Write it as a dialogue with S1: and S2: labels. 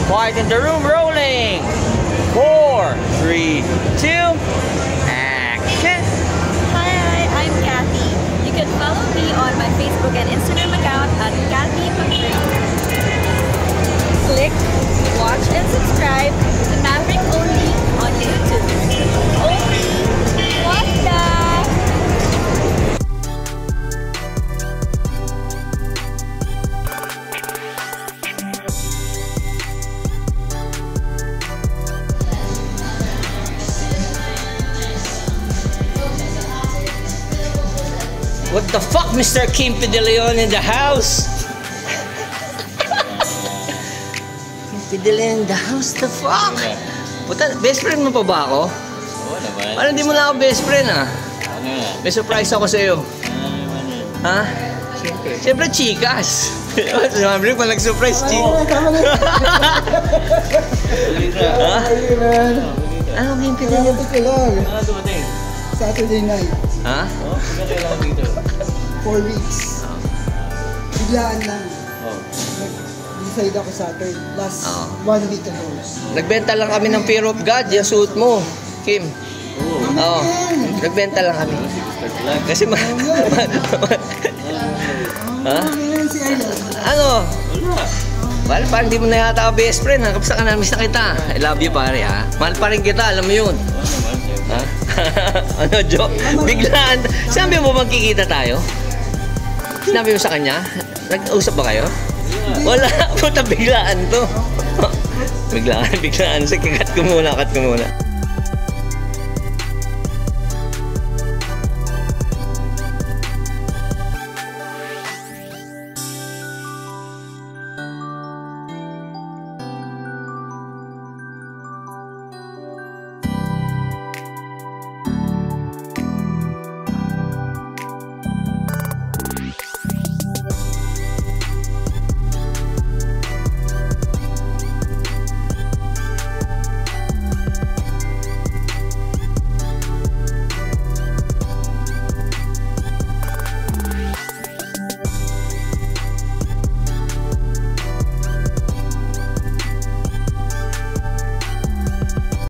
S1: Quiet in the room, rolling. 4, 3, 2, action.
S2: Hi, I'm Kathy. You can follow me on my Facebook and Instagram account at Kathy Pagdring. Click, watch, and subscribe to Maverick Only on YouTube. Only watch that!
S1: What the fuck, Mr. Kim De Leon in the house? Kim De Leon in the house? The fuck? Puta, best friend mo pa ba ako?
S3: Oo naman.
S1: Parang hindi mo na ako best friend ah.
S3: Ano yan?
S1: May surprise ako sa iyo.
S3: Ano naman yan?
S1: Ha?
S3: Siyempre.
S1: Siyempre, chikas. Siyempre, pa nag-surprise, chikas. Ha? Ano, Kim De Leon?
S3: Ano dumating?
S4: Saturday night,
S1: Ha?
S3: Oo, kailan kailangan dito?
S4: 4 weeks. Biglaan lang.
S3: Oo.
S4: Nag-decide ako Saturday, last
S1: Oh.
S4: 1 week ago.
S1: Nagbenta lang kami ng Fear of God, yung suit mo, Kim. Oo. Nagbenta lang kami.
S3: Start lang.
S1: Kasi Ha?
S4: Ayan si Ayla.
S1: Ano?
S3: Wala.
S1: Well, parang di mo na yata ako best friend ha. Kapsa ka na, miss na kita. I love you pare ha. Mahal pa rin kita, alam mo yun.
S3: Oo naman, siyempre.
S1: Ha? Ano, joke? Biglaan. Sabi mo magkikita tayo? Sinabi mo sa kanya? Nag-usap ba kayo? Wala. Puta, biglaan to. Biglaan. Sige, cut ko muna.